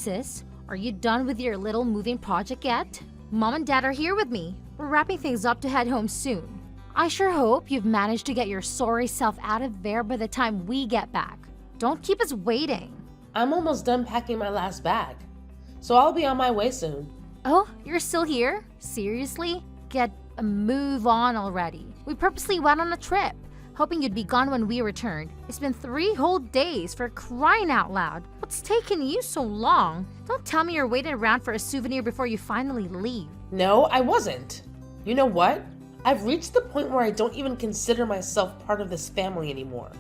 sis, are you done with your little moving project yet? Mom and Dad are here with me. We're wrapping things up to head home soon. I sure hope you've managed to get your sorry self out of there by the time we get back. Don't keep us waiting. I'm almost done packing my last bag, so I'll be on my way soon. Oh, you're still here? Seriously? Get a move on already. We purposely went on a trip, hoping you'd be gone when we returned. It's been 3 whole days, for crying out loud. What's taking you so long? Don't tell me you're waiting around for a souvenir before you finally leave. No, I wasn't. You know what? I've reached the point where I don't even consider myself part of this family anymore.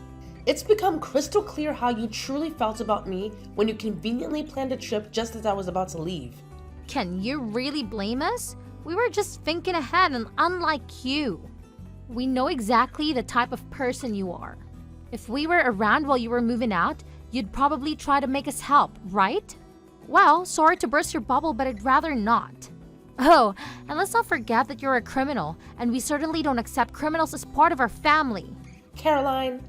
It's become crystal clear how you truly felt about me when you conveniently planned a trip just as I was about to leave. Can you really blame us? We were just thinking ahead, and unlike you, we know exactly the type of person you are. If we were around while you were moving out, you'd probably try to make us help, right? Well, sorry to burst your bubble, but I'd rather not. Oh, and let's not forget that you're a criminal, and we certainly don't accept criminals as part of our family. Caroline,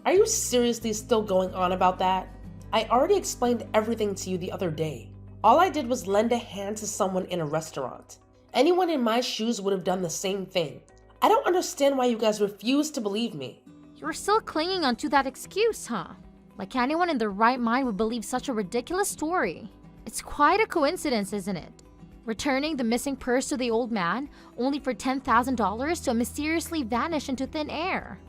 are you seriously still going on about that? I already explained everything to you the other day. All I did was lend a hand to someone in a restaurant. Anyone in my shoes would have done the same thing. I don't understand why you guys refuse to believe me. You're still clinging onto that excuse, huh? Like anyone in their right mind would believe such a ridiculous story. It's quite a coincidence, isn't it? Returning the missing purse to the old man, only for $10,000 to mysteriously vanish into thin air.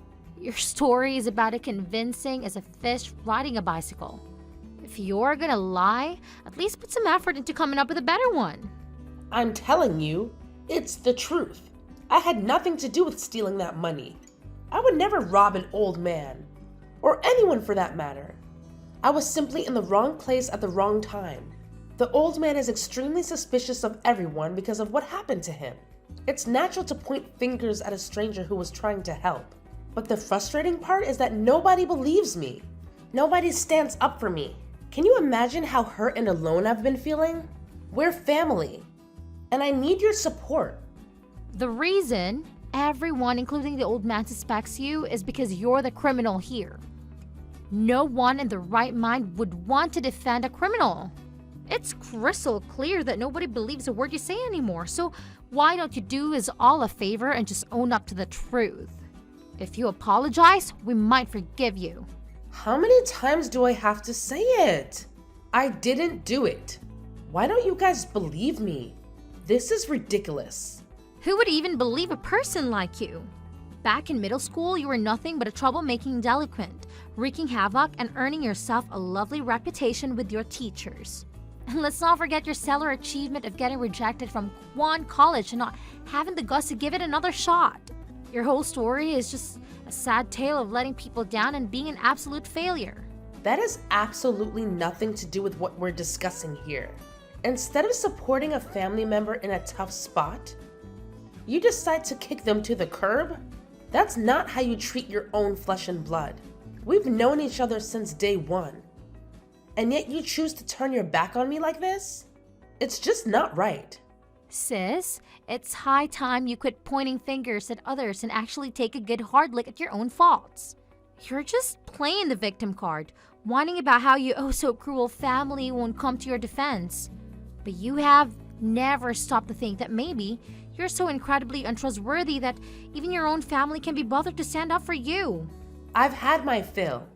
Your story is about as convincing as a fish riding a bicycle. If you're gonna lie, at least put some effort into coming up with a better one. I'm telling you, it's the truth. I had nothing to do with stealing that money. I would never rob an old man, or anyone for that matter. I was simply in the wrong place at the wrong time. The old man is extremely suspicious of everyone because of what happened to him. It's natural to point fingers at a stranger who was trying to help. But the frustrating part is that nobody believes me. Nobody stands up for me. Can you imagine how hurt and alone I've been feeling? We're family, and I need your support. The reason everyone, including the old man, suspects you is because you're the criminal here. No one in their right mind would want to defend a criminal. It's crystal clear that nobody believes a word you say anymore, so why don't you do us all a favor and just own up to the truth? If you apologize, we might forgive you. How many times do I have to say it? I didn't do it. Why don't you guys believe me? This is ridiculous. Who would even believe a person like you? Back in middle school, you were nothing but a troublemaking delinquent, wreaking havoc and earning yourself a lovely reputation with your teachers. And let's not forget your stellar achievement of getting rejected from one college and not having the guts to give it another shot. Your whole story is just a sad tale of letting people down and being an absolute failure. That has absolutely nothing to do with what we're discussing here. Instead of supporting a family member in a tough spot, you decide to kick them to the curb? That's not how you treat your own flesh and blood. We've known each other since day one. And yet you choose to turn your back on me like this? It's just not right. Sis, it's high time you quit pointing fingers at others and actually take a good hard look at your own faults. You're just playing the victim card, whining about how your oh so cruel family won't come to your defense. But you have never stopped to think that maybe you're so incredibly untrustworthy that even your own family can be bothered to stand up for you. I've had my fill.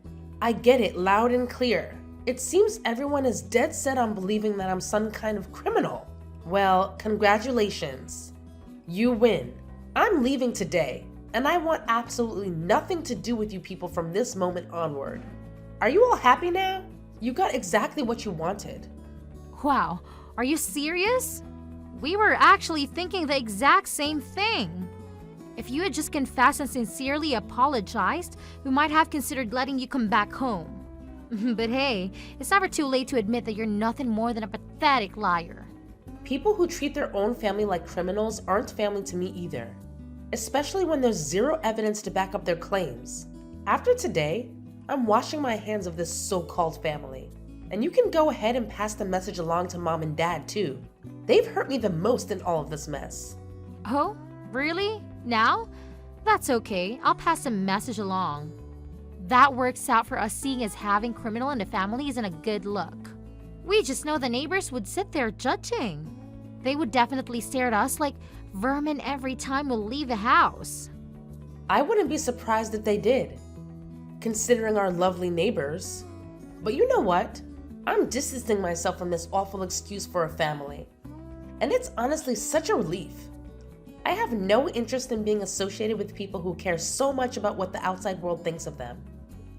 I get it loud and clear. It seems everyone is dead set on believing that I'm some kind of criminal. Well, congratulations. You win. I'm leaving today, and I want absolutely nothing to do with you people from this moment onward. Are you all happy now? You got exactly what you wanted. Wow, are you serious? We were actually thinking the exact same thing. If you had just confessed and sincerely apologized, we might have considered letting you come back home. But hey, it's never too late to admit that you're nothing more than a pathetic liar. People who treat their own family like criminals aren't family to me either, especially when there's zero evidence to back up their claims. After today, I'm washing my hands of this so-called family. And you can go ahead and pass the message along to Mom and Dad too. They've hurt me the most in all of this mess. Oh, really? Now? That's okay. I'll pass the message along. That works out for us, seeing as having criminal in the family isn't a good look. We just know the neighbors would sit there judging. They would definitely stare at us like vermin every time we leave the house. I wouldn't be surprised if they did, considering our lovely neighbors. But you know what? I'm distancing myself from this awful excuse for a family. And it's honestly such a relief. I have no interest in being associated with people who care so much about what the outside world thinks of them.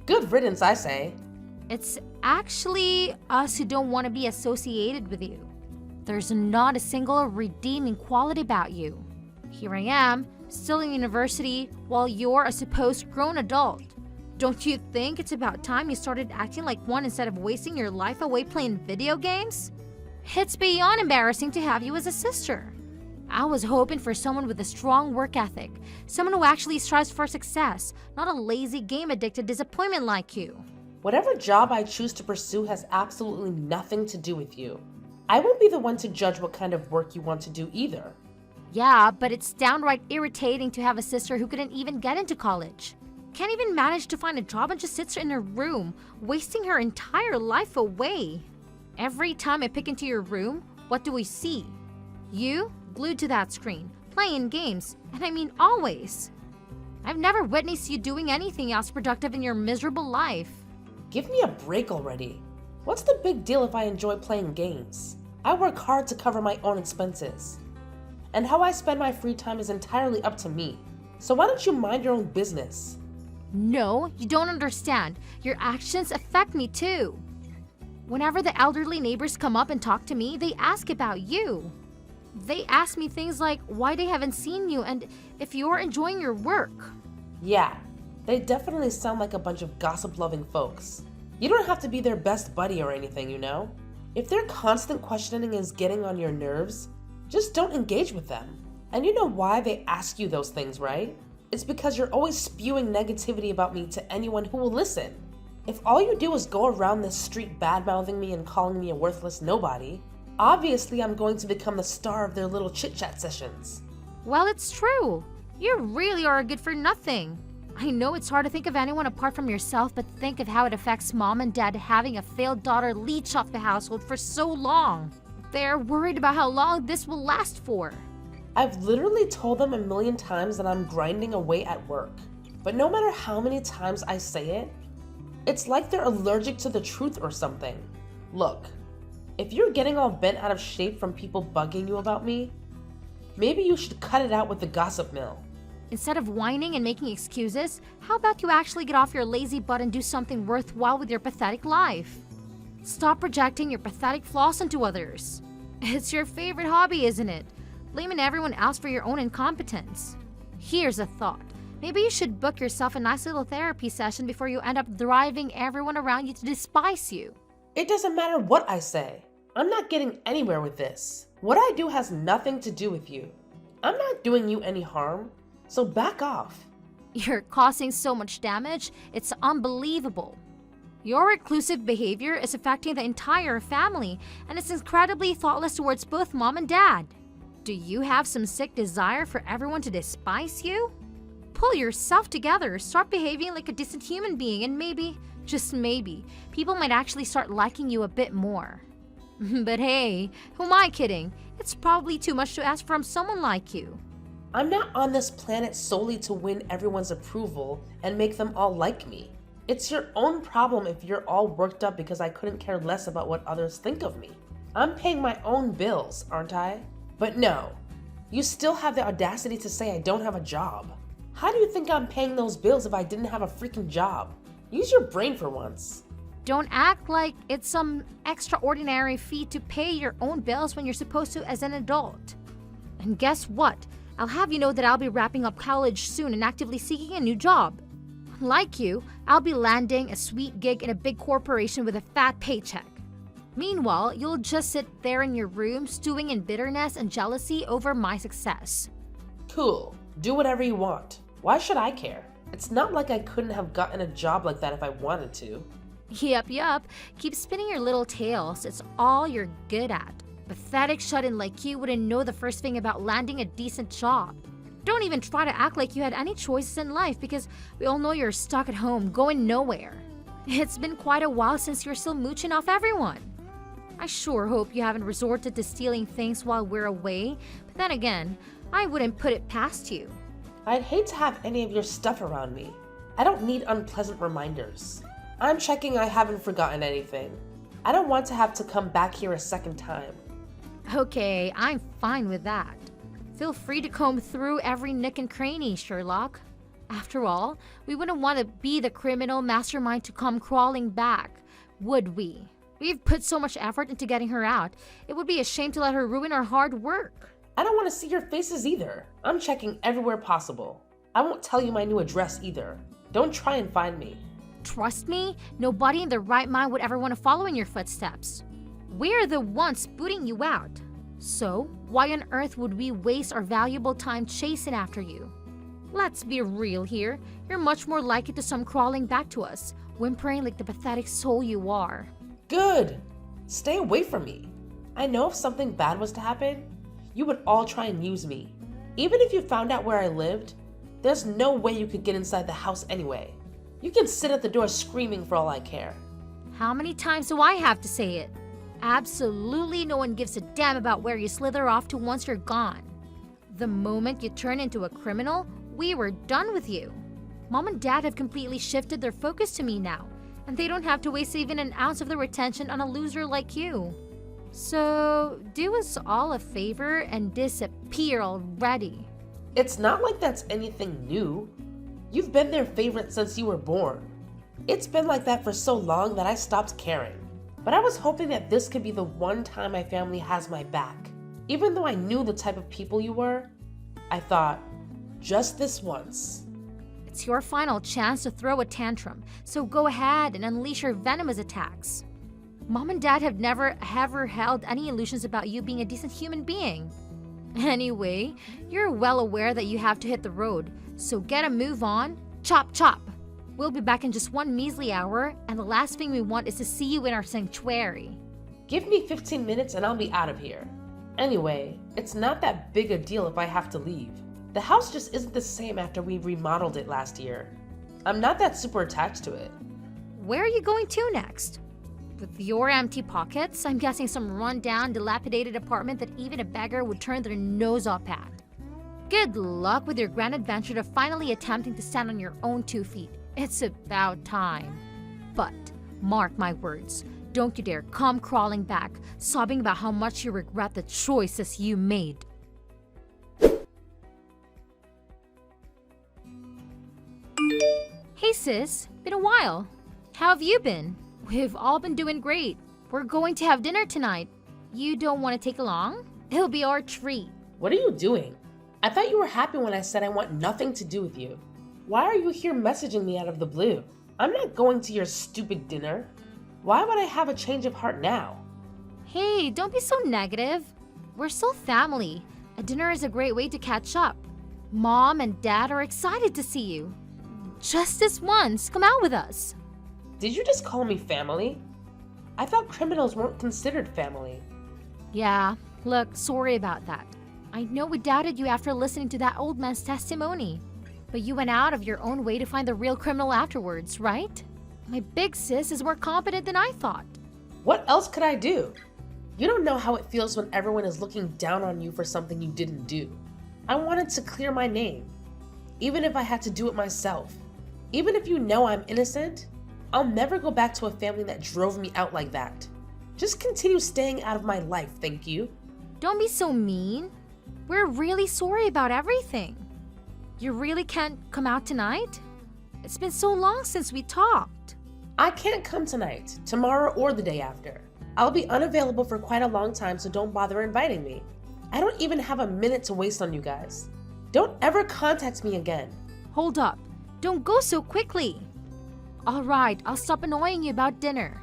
Good riddance, I say. It's actually us who don't want to be associated with you. There's not a single redeeming quality about you. Here I am, still in university, while you're a supposed grown adult. Don't you think it's about time you started acting like one instead of wasting your life away playing video games? It's beyond embarrassing to have you as a sister. I was hoping for someone with a strong work ethic, someone who actually strives for success, not a lazy game-addicted disappointment like you. Whatever job I choose to pursue has absolutely nothing to do with you. I won't be the one to judge what kind of work you want to do either. Yeah, but it's downright irritating to have a sister who couldn't even get into college. Can't even manage to find a job and just sits in her room, wasting her entire life away. Every time I pick into your room, what do we see? You, glued to that screen, playing games, and I mean always. I've never witnessed you doing anything else productive in your miserable life. Give me a break already. What's the big deal if I enjoy playing games? I work hard to cover my own expenses. And how I spend my free time is entirely up to me. So why don't you mind your own business? No, you don't understand. Your actions affect me too. Whenever the elderly neighbors come up and talk to me, they ask about you. They ask me things like why they haven't seen you and if you're enjoying your work. Yeah, they definitely sound like a bunch of gossip-loving folks. You don't have to be their best buddy or anything, you know? If their constant questioning is getting on your nerves, just don't engage with them. And you know why they ask you those things, right? It's because you're always spewing negativity about me to anyone who will listen. If all you do is go around this street bad-mouthing me and calling me a worthless nobody, obviously I'm going to become the star of their little chit-chat sessions. Well, it's true. You really are a good for nothing. I know it's hard to think of anyone apart from yourself, but think of how it affects mom and dad having a failed daughter leech off the household for so long. They're worried about how long this will last for. I've literally told them a million times that I'm grinding away at work. But no matter how many times I say it, it's like they're allergic to the truth or something. Look, if you're getting all bent out of shape from people bugging you about me, maybe you should cut it out with the gossip mill. Instead of whining and making excuses, how about you actually get off your lazy butt and do something worthwhile with your pathetic life? Stop projecting your pathetic flaws onto others. It's your favorite hobby, isn't it? Blaming everyone else for your own incompetence. Here's a thought. Maybe you should book yourself a nice little therapy session before you end up driving everyone around you to despise you. It doesn't matter what I say. I'm not getting anywhere with this. What I do has nothing to do with you. I'm not doing you any harm, so back off. You're causing so much damage, it's unbelievable. Your reclusive behavior is affecting the entire family, and it's incredibly thoughtless towards both mom and dad. Do you have some sick desire for everyone to despise you? Pull yourself together, start behaving like a decent human being, and maybe, just maybe, people might actually start liking you a bit more. But hey, who am I kidding? It's probably too much to ask from someone like you. I'm not on this planet solely to win everyone's approval and make them all like me. It's your own problem if you're all worked up because I couldn't care less about what others think of me. I'm paying my own bills, aren't I? But no, you still have the audacity to say I don't have a job. How do you think I'm paying those bills if I didn't have a freaking job? Use your brain for once. Don't act like it's some extraordinary feat to pay your own bills when you're supposed to as an adult. And guess what? I'll have you know that I'll be wrapping up college soon and actively seeking a new job. Like you, I'll be landing a sweet gig in a big corporation with a fat paycheck. Meanwhile, you'll just sit there in your room stewing in bitterness and jealousy over my success. Cool. Do whatever you want. Why should I care? It's not like I couldn't have gotten a job like that if I wanted to. Yup. Keep spinning your little tales. It's all you're good at. Pathetic shut-in like you wouldn't know the first thing about landing a decent job. Don't even try to act like you had any choices in life because we all know you're stuck at home, going nowhere. It's been quite a while since you're still mooching off everyone. I sure hope you haven't resorted to stealing things while we're away, but then again, I wouldn't put it past you. I'd hate to have any of your stuff around me. I don't need unpleasant reminders. I'm checking I haven't forgotten anything. I don't want to have to come back here a second time. Okay, I'm fine with that. Feel free to comb through every nook and cranny, Sherlock. After all, we wouldn't want to be the criminal mastermind to come crawling back, would we? We've put so much effort into getting her out. It would be a shame to let her ruin our hard work. I don't want to see your faces either. I'm checking everywhere possible. I won't tell you my new address either. Don't try and find me. Trust me, nobody in their right mind would ever want to follow in your footsteps. We're the ones booting you out. So, why on earth would we waste our valuable time chasing after you? Let's be real here. You're much more likely to come crawling back to us, whimpering like the pathetic soul you are. Good! Stay away from me. I know if something bad was to happen, you would all try and use me. Even if you found out where I lived, there's no way you could get inside the house anyway. You can sit at the door screaming for all I care. How many times do I have to say it? Absolutely no one gives a damn about where you slither off to once you're gone. The moment you turn into a criminal, we were done with you. Mom and Dad have completely shifted their focus to me now, and they don't have to waste even an ounce of their attention on a loser like you. So, do us all a favor and disappear already. It's not like that's anything new. You've been their favorite since you were born. It's been like that for so long that I stopped caring. But I was hoping that this could be the one time my family has my back. Even though I knew the type of people you were, I thought, just this once. It's your final chance to throw a tantrum, so go ahead and unleash your venomous attacks. Mom and Dad have never ever held any illusions about you being a decent human being. Anyway, you're well aware that you have to hit the road, so get a move on. Chop chop! We'll be back in just one measly hour, and the last thing we want is to see you in our sanctuary. Give me 15 minutes and I'll be out of here. Anyway, it's not that big a deal if I have to leave. The house just isn't the same after we remodeled it last year. I'm not that super attached to it. Where are you going to next? With your empty pockets, I'm guessing some run-down, dilapidated apartment that even a beggar would turn their nose up at. Good luck with your grand adventure to finally attempting to stand on your own 2 feet. It's about time. But, mark my words, don't you dare come crawling back, sobbing about how much you regret the choices you made. Hey sis, been a while. How have you been? We've all been doing great. We're going to have dinner tonight. You don't want to take along? It'll be our treat. What are you doing? I thought you were happy when I said I want nothing to do with you. Why are you here messaging me out of the blue? I'm not going to your stupid dinner. Why would I have a change of heart now? Hey, don't be so negative. We're still family. A dinner is a great way to catch up. Mom and Dad are excited to see you. Just this once, come out with us. Did you just call me family? I thought criminals weren't considered family. Yeah, look, sorry about that. I know we doubted you after listening to that old man's testimony. But you went out of your own way to find the real criminal afterwards, right? My big sis is more competent than I thought. What else could I do? You don't know how it feels when everyone is looking down on you for something you didn't do. I wanted to clear my name, even if I had to do it myself. Even if you know I'm innocent, I'll never go back to a family that drove me out like that. Just continue staying out of my life, thank you. Don't be so mean. We're really sorry about everything. You really can't come out tonight? It's been so long since we talked. I can't come tonight, tomorrow, or the day after. I'll be unavailable for quite a long time, so don't bother inviting me. I don't even have a minute to waste on you guys. Don't ever contact me again. Hold up. Don't go so quickly. All right, I'll stop annoying you about dinner.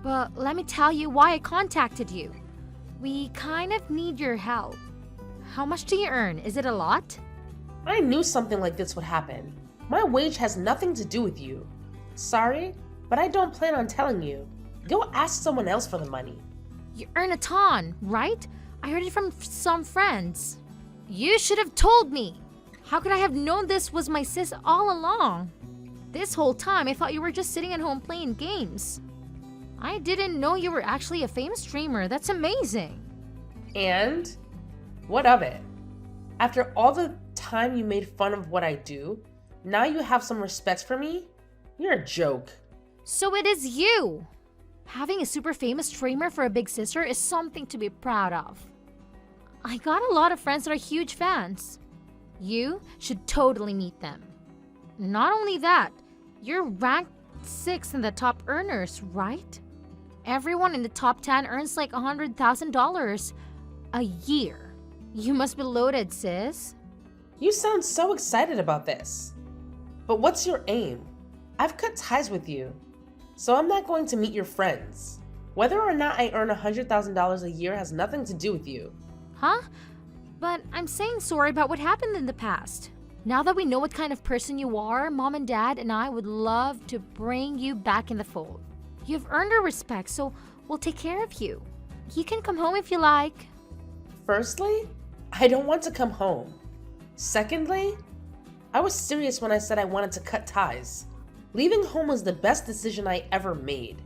But let me tell you why I contacted you. We kind of need your help. How much do you earn? Is it a lot? I knew something like this would happen. My wage has nothing to do with you. Sorry, but I don't plan on telling you. Go ask someone else for the money. You earn a ton, right? I heard it from some friends. You should have told me. How could I have known this was my sis all along? This whole time, I thought you were just sitting at home playing games. I didn't know you were actually a famous streamer. That's amazing. And what of it? After all the time you made fun of what I do, now you have some respect for me? You're a joke. So it is you. Having a super famous streamer for a big sister is something to be proud of. I got a lot of friends that are huge fans. You should totally meet them. Not only that, you're ranked 6th in the top earners, right? Everyone in the top 10 earns like $100,000 a year. You must be loaded, sis. You sound so excited about this. But what's your aim? I've cut ties with you, so I'm not going to meet your friends. Whether or not I earn $100,000 a year has nothing to do with you. Huh? But I'm saying sorry about what happened in the past. Now that we know what kind of person you are, Mom and Dad and I would love to bring you back in the fold. You've earned our respect, so we'll take care of you. You can come home if you like. Firstly, I don't want to come home. Secondly, I was serious when I said I wanted to cut ties. Leaving home was the best decision I ever made.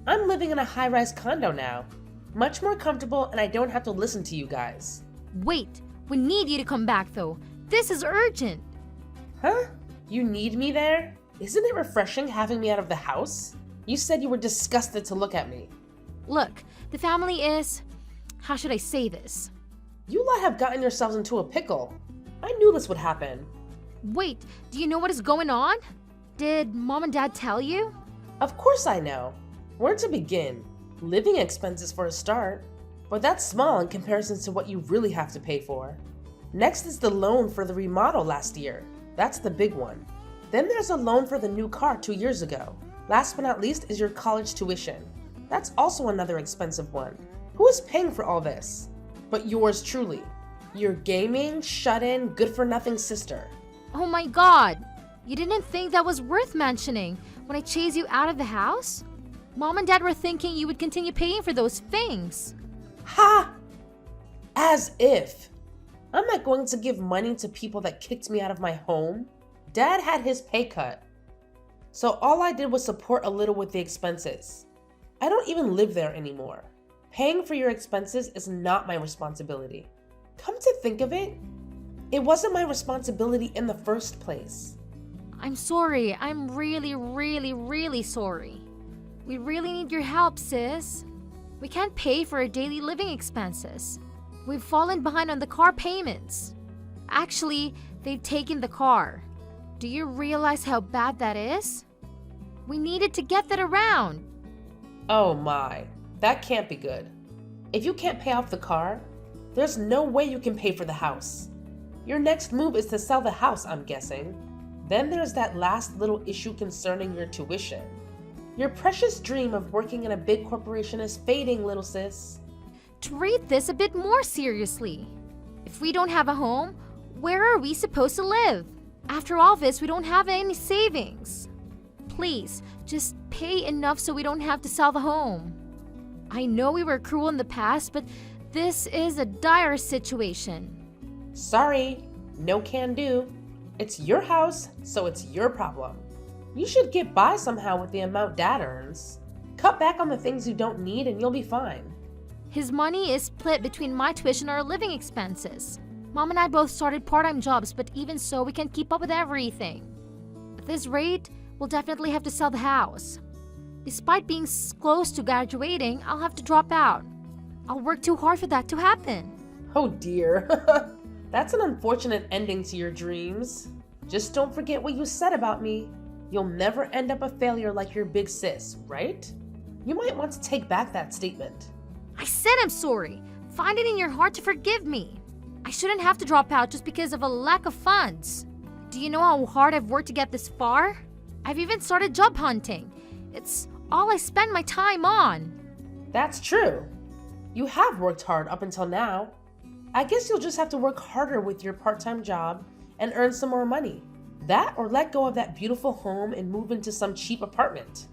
I'm living in a high-rise condo now. Much more comfortable, and I don't have to listen to you guys. Wait, we need you to come back though. This is urgent. Huh? You need me there? Isn't it refreshing having me out of the house? You said you were disgusted to look at me. Look, the family is... How should I say this? You lot have gotten yourselves into a pickle. I knew this would happen. Wait, do you know what is going on? Did Mom and Dad tell you? Of course I know. Where to begin? Living expenses for a start. But that's small in comparison to what you really have to pay for. Next is the loan for the remodel last year. That's the big one. Then there's a loan for the new car 2 years ago. Last but not least is your college tuition. That's also another expensive one. Who is paying for all this? But yours truly. Your gaming, shut-in, good-for-nothing sister. Oh my god! You didn't think that was worth mentioning when I chased you out of the house? Mom and Dad were thinking you would continue paying for those things. Ha! As if. I'm not going to give money to people that kicked me out of my home. Dad had his pay cut. So all I did was support a little with the expenses. I don't even live there anymore. Paying for your expenses is not my responsibility. Come to think of it, it wasn't my responsibility in the first place. I'm sorry. I'm really sorry. We really need your help, sis. We can't pay for our daily living expenses. We've fallen behind on the car payments. Actually, they've taken the car. Do you realize how bad that is? We needed to get that around. Oh my, that can't be good. If you can't pay off the car, there's no way you can pay for the house. Your next move is to sell the house, I'm guessing. Then there's that last little issue concerning your tuition. Your precious dream of working in a big corporation is fading, little sis. Treat this a bit more seriously. If we don't have a home, where are we supposed to live? After all this, we don't have any savings. Please, just pay enough so we don't have to sell the home. I know we were cruel in the past, but this is a dire situation. Sorry, no can do. It's your house, so it's your problem. You should get by somehow with the amount Dad earns. Cut back on the things you don't need and you'll be fine. His money is split between my tuition and our living expenses. Mom and I both started part-time jobs, but even so, we can't keep up with everything. At this rate, we'll definitely have to sell the house. Despite being close to graduating, I'll have to drop out. I'll work too hard for that to happen. Oh dear. That's an unfortunate ending to your dreams. Just don't forget what you said about me. You'll never end up a failure like your big sis, right? You might want to take back that statement. I said I'm sorry. Find it in your heart to forgive me. I shouldn't have to drop out just because of a lack of funds. Do you know how hard I've worked to get this far? I've even started job hunting. It's all I spend my time on. That's true. You have worked hard up until now. I guess you'll just have to work harder with your part-time job and earn some more money. That or let go of that beautiful home and move into some cheap apartment.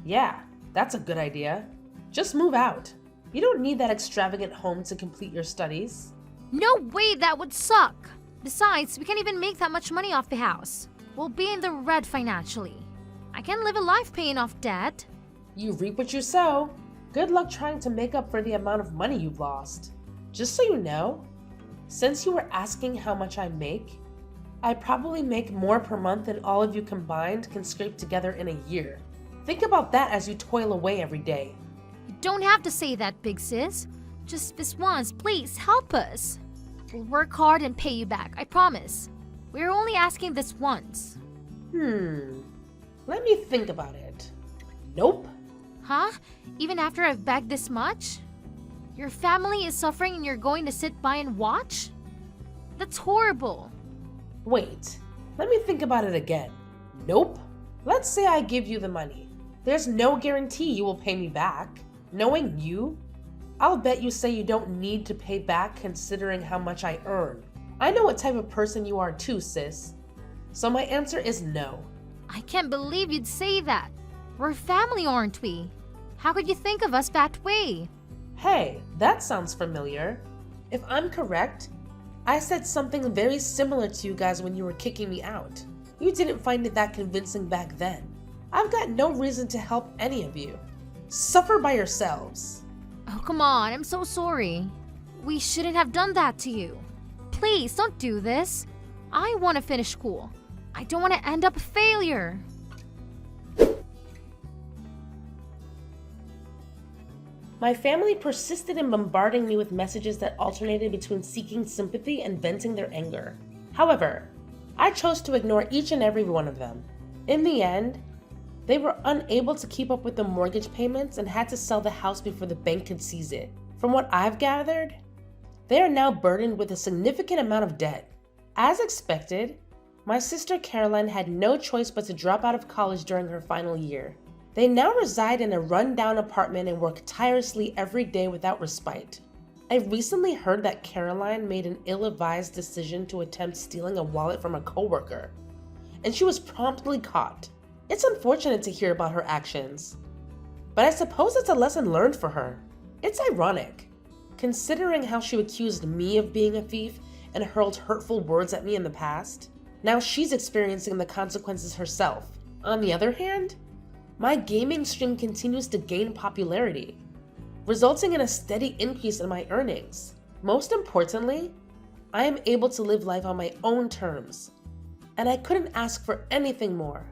Yeah, that's a good idea. Just move out. You don't need that extravagant home to complete your studies. No way, that would suck. Besides, we can't even make that much money off the house. We'll be in the red financially. I can't live a life paying off debt. You reap what you sow. Good luck trying to make up for the amount of money you've lost. Just so you know, since you were asking how much I make, I probably make more per month than all of you combined can scrape together in a year. Think about that as you toil away every day. You don't have to say that, big sis. Just this once, please help us. We'll work hard and pay you back, I promise. We're only asking this once. Let me think about it. Nope. Huh? Even after I've begged this much? Your family is suffering and you're going to sit by and watch? That's horrible. Wait, let me think about it again. Nope. Let's say I give you the money. There's no guarantee you will pay me back. Knowing you, I'll bet you say you don't need to pay back considering how much I earn. I know what type of person you are too, sis. So my answer is no. I can't believe you'd say that. We're family, aren't we? How could you think of us that way? Hey, that sounds familiar. If I'm correct, I said something very similar to you guys when you were kicking me out. You didn't find it that convincing back then. I've got no reason to help any of you. Suffer by yourselves. Oh, come on, I'm so sorry. We shouldn't have done that to you. Please, don't do this. I want to finish school. I don't want to end up a failure. My family persisted in bombarding me with messages that alternated between seeking sympathy and venting their anger. However, I chose to ignore each and every one of them. In the end, they were unable to keep up with the mortgage payments and had to sell the house before the bank could seize it. From what I've gathered, they are now burdened with a significant amount of debt. As expected, my sister Caroline had no choice but to drop out of college during her final year. They now reside in a run-down apartment and work tirelessly every day without respite. I recently heard that Caroline made an ill-advised decision to attempt stealing a wallet from a coworker, and she was promptly caught. It's unfortunate to hear about her actions, but I suppose it's a lesson learned for her. It's ironic, considering how she accused me of being a thief and hurled hurtful words at me in the past. Now she's experiencing the consequences herself. On the other hand, my gaming stream continues to gain popularity, resulting in a steady increase in my earnings. Most importantly, I am able to live life on my own terms, and I couldn't ask for anything more.